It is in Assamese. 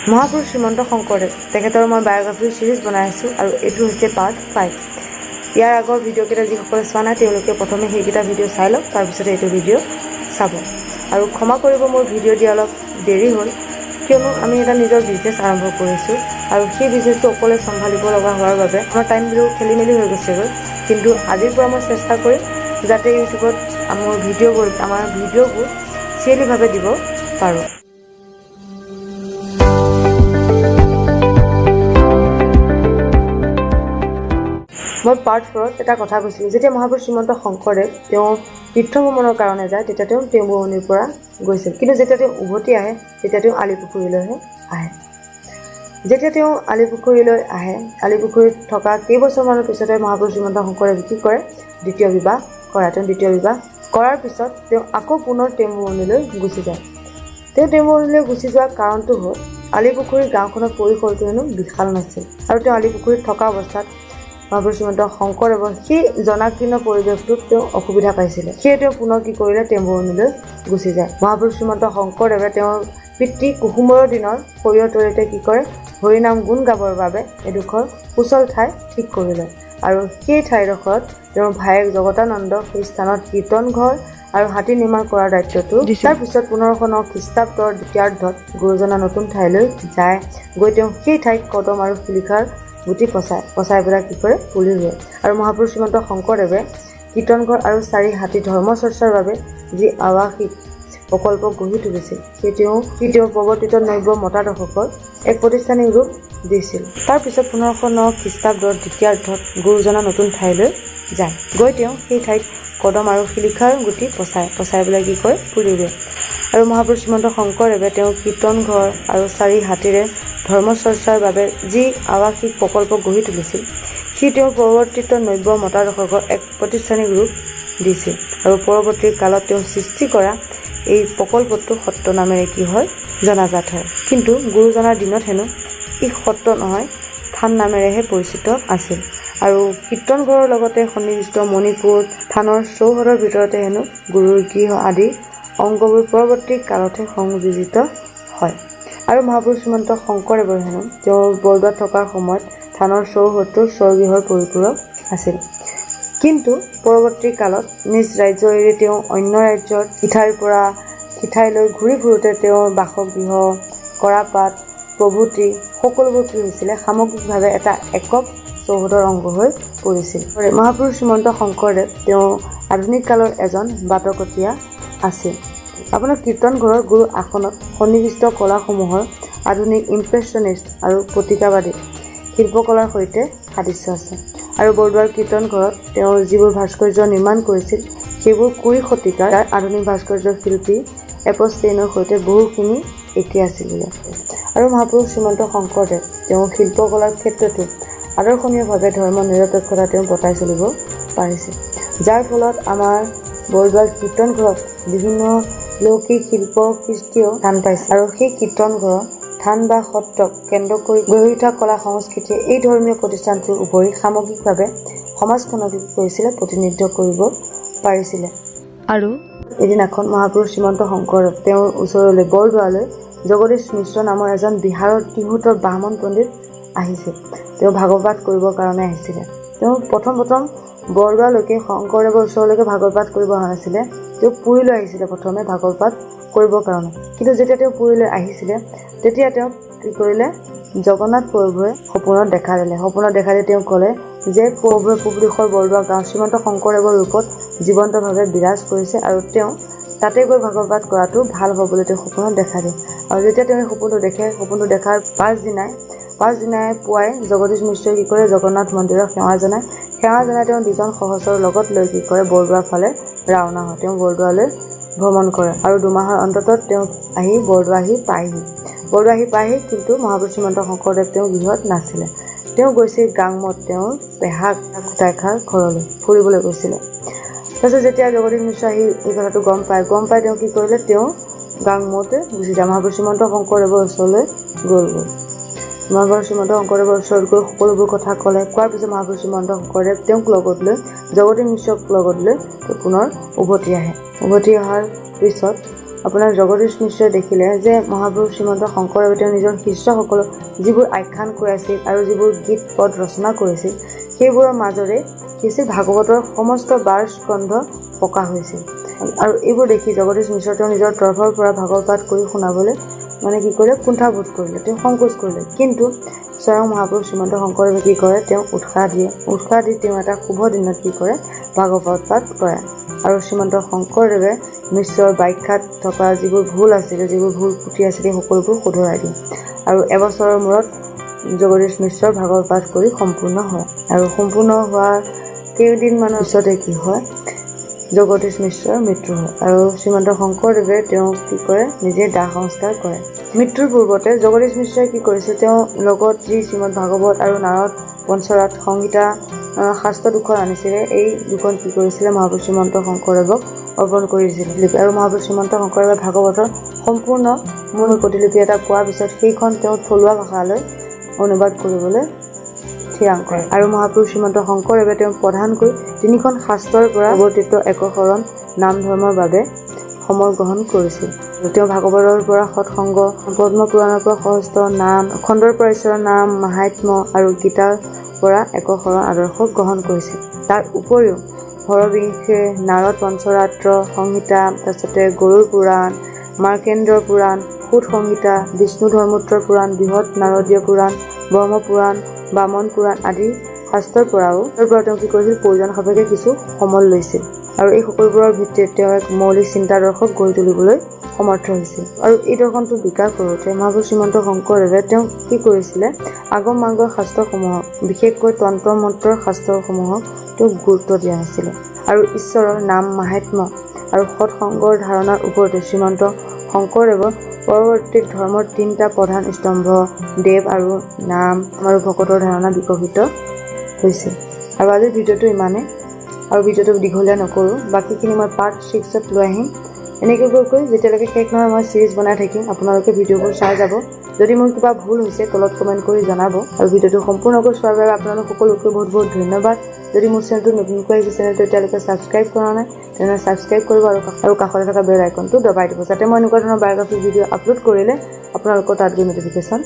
মহাপুৰুষ শ্ৰীমন্ত শংকৰদেৱ তেখেতৰ মই বায়োগ্ৰাফি সিৰিজ বনাই আছোঁ আৰু এইটো হৈছে পাৰ্ট 5। ইয়াৰ আগৰ ভিডিঅ'কেইটা যিসকলে চোৱা নাই তেওঁলোকে প্ৰথমে সেইকেইটা ভিডিঅ' চাই লওক, তাৰপিছতে এইটো ভিডিঅ' চাব। আৰু ক্ষমা কৰিব মোৰ ভিডিঅ' দিয়া অলপ দেৰি হ'ল, কিয়নো আমি এটা নিজৰ বিজনেছ আৰম্ভ কৰিছোঁ আৰু সেই বিজনেছটো অকলে চম্ভালিব লগা হোৱাৰ বাবে আমাৰ টাইমবোৰ খেলি মেলি হৈ গৈছেগৈ। কিন্তু আজিৰ পৰা মই চেষ্টা কৰিম যাতে ইউটিউবত আমাৰ ভিডিঅ'বোৰ চিৰিয়েলিভাৱে দিব পাৰোঁ। মই পাৰ্ট 4ত এটা কথা কৈছিলোঁ, যেতিয়া মহাপুৰুষ শ্ৰীমন্ত শংকৰদেৱ তেওঁ তীৰ্থ ভ্ৰমণৰ কাৰণে যায় তেতিয়া তেওঁ টেম্বুৱনিৰ পৰা গৈছিল, কিন্তু যেতিয়া তেওঁ উভতি আহে তেতিয়া তেওঁ আলিপুখুৰীলৈহে আহে। যেতিয়া তেওঁ আলিপুখুৰীলৈ আহে, আলিপুখুৰীত থকা কেইবছৰমানৰ পিছতে মহাপুৰুষ শ্ৰীমন্ত শংকৰদেৱে কি কৰে, দ্বিতীয় বিবাহ কৰায়। তেওঁ দ্বিতীয় বিবাহ কৰাৰ পিছত তেওঁ আকৌ পুনৰ টেম্বুৱনিলৈ গুচি যায়। তেওঁ টেম্বুৱনিলৈ গুচি যোৱাৰ কাৰণটো হ'ল আলিপুখুৰী গাঁওখনৰ পৰিসৰটো হেনো বিশাল নাছিল আৰু তেওঁ আলিপুখুৰীত থকা অৱস্থাত মহাপুৰুষ শ্ৰীমন্ত শংকৰদেৱৰ সেই জনাকীৰ্ণ পৰিৱেশটোত তেওঁ অসুবিধা পাইছিলে। সেয়ে তেওঁ পুনৰ কি কৰিলে, টেম্বুৱনিলৈ গুচি যায়। মহাপুৰুষ শ্ৰীমন্ত শংকৰদেৱে তেওঁৰ পিতৃ কুসুমৰ দিনৰ শৰীৰৰ তলিতে কি কৰে, হৰিনাম গুণ গাবৰ বাবে এডোখৰ সুচল ঠাই ঠিক কৰিলে আৰু সেই ঠাইডোখৰত তেওঁৰ ভায়েক জগতানন্দ সেই স্থানত কীৰ্তন ঘৰ আৰু হাতী নিৰ্মাণ কৰাৰ দায়িত্বটো দিছিল। তাৰপিছত 1509 খ্ৰীষ্টাব্দৰ দ্বিতীয়াৰ্ধত গুৰুজনা নতুন ঠাইলৈ যায়। গৈ তেওঁ সেই ঠাইত কদম আৰু শিলিখাৰ গুটি পচাই পেলাই কি কৰে, পুলি ৰুৱে। আৰু মহাপুৰুষ শ্ৰীমন্ত শংকৰদেৱে কীৰ্তনঘৰ আৰু 4 হাতী ধৰ্ম চৰ্চাৰ বাবে যি আৱাসিক প্ৰকল্প গঢ়ি তুলিছিল সেই তেওঁ প্ৰৱৰ্তিত নব্য মতাদৰ্শকৰ এক প্ৰতিষ্ঠানিক ৰূপ দিছিল। তাৰপিছত 1509 খ্ৰীষ্টাব্দৰ দ্বিতীয়াৰ্ধত গুৰুজনা নতুন ঠাইলৈ যায়। গৈ তেওঁ সেই ঠাইত কদম আৰু শিলিখাৰ গুটি পচাই পেলাই কি কৰে, পুলি ৰুৱে। আৰু মহাপুৰুষ শ্ৰীমন্ত শংকৰদেৱে তেওঁ কীৰ্তনঘৰ আৰু 4 হাতীৰে ধৰ্ম চৰ্চাৰ বাবে যি আৱাসিক প্ৰকল্প গঢ়ি তুলিছিল সি তেওঁ প্ৰৱৰ্তিত নব্য মতাদৰ্শকৰ এক প্ৰতিষ্ঠানিক ৰূপ দিছিল। আৰু পৰৱৰ্তী কালত তেওঁ সৃষ্টি কৰা এই প্ৰকল্পটো সত্ৰ নামেৰে কি হয়, জনাজাত হয়। কিন্তু গুৰুজনাৰ দিনত হেনো ই সত্ৰ নহয়, থান নামেৰেহে পৰিচিত আছিল। আৰু কীৰ্তনঘৰৰ লগতে সন্নিৱিষ্ট মণিপুৰ থানৰ চৌহদৰ ভিতৰতে হেনো গুৰুৰ গৃহ আদি অংগবোৰ পৰৱৰ্তী কালতহে সংযোজিত হয়। আৰু মহাপুৰুষ শ্ৰীমন্ত শংকৰদেৱৰ হেনো তেওঁৰ বৰদোৱাত থকাৰ সময়ত থানৰ চৌহদটো স্বগৃহৰ পৰিপূৰক আছিল। কিন্তু পৰৱৰ্তী কালত নিজ ৰাজ্য এৰি তেওঁ অন্য ৰাজ্যত ইঠাইৰ পৰা সিঠাইলৈ ঘূৰি ফুৰোতে তেওঁৰ বাসগৃহ, কৰাপাত প্ৰভূতি সকলোবোৰ কি হৈছিলে, সামগ্ৰিকভাৱে এটা একক চৌহদৰ অংগ হৈ পৰিছিল। মহাপুৰুষ শ্ৰীমন্ত শংকৰদেৱ তেওঁ আধুনিক কালৰ এজন বাটকটীয়া আছিল। আপোনাৰ কীৰ্তনঘৰৰ গুৰু আসনত সন্নিৱিষ্ট কলাসমূহৰ আধুনিক ইম্প্ৰেছনিষ্ট আৰু প্ৰতীকাবাদী শিল্পকলাৰ সৈতে সাদৃশ্য আছে। আৰু বৰদোৱাৰ কীৰ্তনঘৰত তেওঁ যিবোৰ ভাস্কৰ্য নিৰ্মাণ কৰিছিল সেইবোৰ 20 শতিকাৰ আধুনিক ভাস্কৰ্য শিল্পী এপষ্টেইনৰ সৈতে বহুখিনি একে আছিল বোলে। আৰু মহাপুৰুষ শ্ৰীমন্ত শংকৰদেৱ তেওঁ শিল্পকলাৰ ক্ষেত্ৰতো আদৰ্শনীয়ভাৱে ধৰ্ম নিৰপেক্ষতা তেওঁ বটাই চলিব পাৰিছিল, যাৰ ফলত আমাৰ বৰদোৱাৰ কীৰ্তনঘৰত বিভিন্ন লৌকিক শিল্প কৃষ্টিও স্থান পাইছে। আৰু সেই কীৰ্তনঘৰৰ থান বা সত্ৰক কেন্দ্ৰ কৰি গঢ়ি উঠা কলা সংস্কৃতিয়ে এই ধৰ্মীয় প্ৰতিষ্ঠানটোৰ উপৰি সামগ্ৰিকভাৱে সমাজখনক কৰিছিলে, প্ৰতিনিধিত্ব কৰিব পাৰিছিলে। আৰু এদিনাখন মহাপুৰুষ শ্ৰীমন্ত শংকৰদেৱ তেওঁৰ ওচৰলৈ বৰদোৱালৈ জগদীশ মিশ্ৰ নামৰ এজন বিহাৰৰ তিহুতৰ ব্ৰাহ্মণ পণ্ডিত আহিছিল। তেওঁ ভাগৱত পাঠ কৰিবৰ কাৰণে আহিছিলে। তেওঁ প্ৰথম বৰদোৱালৈকে শংকৰদেৱৰ ওচৰলৈকে ভাগৱত পাঠ কৰিব অহা নাছিলে, তেওঁ পুৰীলৈ আহিছিলে প্ৰথমে ভাগৱত পাঠ কৰিবৰ কাৰণে। কিন্তু যেতিয়া তেওঁ পুৰীলৈ আহিছিলে তেতিয়া তেওঁ কি কৰিলে, জগন্নাথ প্ৰভুৱে সপোনত দেখা দিলে। সপোনত দেখা দি তেওঁ ক'লে যে প্ৰভুৱে পূব দিশৰ বৰদোৱা গাঁও শ্ৰীমন্ত শংকৰদেৱৰ ৰূপত জীৱন্তভাৱে বিৰাজ কৰিছে আৰু তেওঁ তাতে গৈ ভাগৱত পাঠ কৰাটো ভাল হ'ব বুলি তেওঁ সপোনত দেখা দিয়ে। আৰু যেতিয়া তেওঁ সপোনটো দেখে, সপোনটো দেখাৰ পাঁচদিনাই পুৱাই জগদীশ মিশ্ৰই কি কৰে, জগন্নাথ মন্দিৰক সেৱা জনাই তেওঁ 2জন সহচৰৰ লগত লৈ কি কৰে, বৰদোৱাৰ ফালে ৰাওনা হয়। তেওঁ বৰদোৱালৈ ভ্ৰমণ কৰে আৰু 2 মাহৰ অন্ততত তেওঁ বৰদোৱা আহি পায়হি। কিন্তু মহাপুৰুষ শ্ৰীমন্ত শংকৰদেৱ তেওঁ গৃহত নাছিলে। তেওঁ গৈছিল গাংমত তেওঁৰ পেহাক কোটাইখাৰ ঘৰলৈ ফুৰিবলৈ গৈছিলে। তাৰপিছত যেতিয়া জগদীশ মিশ্ৰ আহি এই কথাটো গম পাই তেওঁ কি কৰিলে, তেওঁ গাংমতে গুচি যায়। মহাপুৰুষ শ্ৰীমন্ত শংকৰদেৱৰ ওচৰলৈ গ'লগৈ। মহাপুৰুষ শ্ৰীমন্ত শংকৰদেৱৰ ওচৰত গৈ সকলোবোৰ কথা ক'লে। কোৱাৰ পিছত মহাপুৰুষ শ্ৰীমন্ত শংকৰদেৱ তেওঁক লগত লৈ জগদীশ মিশ্ৰক লগত লৈ পুনৰ উভতি আহে। উভতি অহাৰ পিছত আপোনাৰ জগদীশ মিশ্ৰই দেখিলে যে মহাপুৰুষ শ্ৰীমন্ত শংকৰদেৱে তেওঁ নিজৰ শিষ্যসকলক যিবোৰ আখ্যান কৰাইছিল আৰু যিবোৰ গীত পদ ৰচনা কৰিছিল সেইবোৰৰ মাজৰে কি হৈছিল ভাগৱতৰ সমস্ত 12 স্কন্ধ প্ৰকাশ হৈছিল আৰু এইবোৰ দেখি জগদীশ মিশ্ৰ তেওঁ নিজৰ তৰফৰ পৰা ভাগৱত পাঠ কৰি শুনাবলৈ কি কৰিলে কুণ্ঠাবোধ কৰিলে তেওঁ সংকোচ কৰিলে কিন্তু স্বয়ং মহাপুৰুষ শ্ৰীমন্ত শংকৰদেৱে কি কৰে তেওঁ উৎসাহ দি তেওঁ এটা শুভ দিনত কি কৰে ভাগৱত পাঠ কৰে আৰু শ্ৰীমন্ত শংকৰদেৱে মিশ্ৰৰ ব্যাখ্যাত থকা যিবোৰ ভুল আছিলে যিবোৰ ভুল পুথি আছিলে সকলোবোৰ শুধৰাই দিয়ে আৰু এবছৰৰ মূৰত জগদীশ মিশ্ৰৰ ভাগৱত পাঠ কৰি সম্পূৰ্ণ হয় আৰু সম্পূৰ্ণ হোৱাৰ কেইদিনমানৰ পিছতে কি হয় জগদীশ মিশ্ৰৰ মৃত্যু হয় আৰু শ্ৰীমন্ত শংকৰদেৱে তেওঁ কি কৰে নিজে দাহ সংস্কাৰ কৰে মৃত্যুৰ পূৰ্বতে জগদীশ মিশ্ৰই কি কৰিছিল তেওঁ লগত যি শ্ৰীমদ ভাগৱত আৰু নাৰদ পঞ্চৰাত সংহিতা শাস্ত্ৰ দুখন আনিছিলে এই দুখন কি কৰিছিলে মহাপুৰুষ শ্ৰীমন্ত শংকৰদেৱক অৰ্পণ কৰিছিল আৰু মহাপুৰুষ শ্ৰীমন্ত শংকৰদেৱে ভাগৱতৰ সম্পূৰ্ণ মূল প্ৰতিলিপি এটা পোৱাৰ পিছত সেইখন তেওঁ থলুৱা ভাষালৈ অনুবাদ কৰিবলৈ থিৰাং কৰে আৰু মহাপুৰুষ শ্ৰীমন্ত শংকৰদেৱে তেওঁ প্ৰধানকৈ 3খন শাস্ত্ৰৰ পৰা অৱতীৰ্ণ একশৰণ নাম ধৰ্মৰ বাবে সময় গ্ৰহণ কৰিছিল তেওঁ ভাগৱতৰ পৰা সৎসংগ পদ্ম পুৰাণৰ পৰা সহস্ত নাম খণ্ডৰ পৰা ঈশ্বৰৰ নাম মাহাত্ম্য আৰু গীতাৰ পৰা একশৰণ আদৰ্শ গ্ৰহণ কৰিছিল তাৰ উপৰিও হৰবিংশে নাৰদ পঞ্চৰাত্ৰ সংহিতা তাৰপিছতে গৰুড় পুৰাণ মাৰ্কেন্দ্ৰ পুৰাণ সুত সংহিতা বিষ্ণু ধৰ্মোত্তৰ পুৰাণ বৃহৎ নাৰদীয় পুৰাণ ব্ৰহ্ম পুৰাণ বামন পুৰাণ আদি শাস্ত্ৰৰ পৰাও তেওঁ কি কৰিছিল প্ৰয়োজন সাপেক্ষে কিছু সমল লৈছিল আৰু এই সকলোবোৰৰ ভিত্তিত তেওঁ এক মৌলিক চিন্তাদৰ্শক গঢ়ি তুলিবলৈ সমৰ্থ হৈছিল আৰু এই দৰ্শনটো বিকাশ কৰোঁতে মহাপুৰুষ শ্ৰীমন্ত শংকৰদেৱে তেওঁ কি কৰিছিলে আগম মাৰ্গৰ শাস্ত্ৰসমূহক বিশেষকৈ তন্ত্ৰ মন্ত্ৰৰ শাস্ত্ৰসমূহক তেওঁ গুৰুত্ব দিয়া হৈছিলে আৰু ঈশ্বৰৰ নাম মাহাত্ম্য আৰু সৎসংগৰ ধাৰণাৰ ওপৰতে শ্ৰীমন্ত শংকৰদেৱৰ পৰৱৰ্তী ধৰ্মৰ 3টা প্ৰধান স্তম্ভ দেৱ আৰু নাম আৰু ভকতৰ ধাৰণা বিকশিত হৈছিল আৰু আজিৰ ভিডিঅ'টো ইমানে আৰু ভিডিঅ'টো দীঘলীয়া নকৰোঁ বাকীখিনি মই পাৰ্ট 6ত লৈ আহিম এনেকৈ গৈ যেতিয়ালৈকে শেষ নহয় মই চিৰিজ বনাই থাকিম আপোনালোকে ভিডিঅ'বোৰ চাই যাব যদি মোৰ কিবা ভুল হৈছে তলত কমেণ্ট কৰি জনাব আৰু ভিডিঅ'টো সম্পূৰ্ণকৈ চোৱাৰ বাবে আপোনালোক সকলোকে বহুত বহুত ধন্যবাদ যদি মোৰ চেনেলটো নতুনকৈ আহিছে চেনেলটো এতিয়ালৈকে ছাবস্ক্ৰাইব কৰা নাই তেনেহ'লে ছাবস্ক্ৰাইব কৰিব আৰু কাষতে থকা বেল আইকনটো দবাই দিব যাতে মই এনেকুৱা ধৰণৰ বায়োগ্ৰাফি ভিডিঅ' আপলোড কৰিলে আপোনালোকৰ তাত গৈ নটিফিকেশ্যন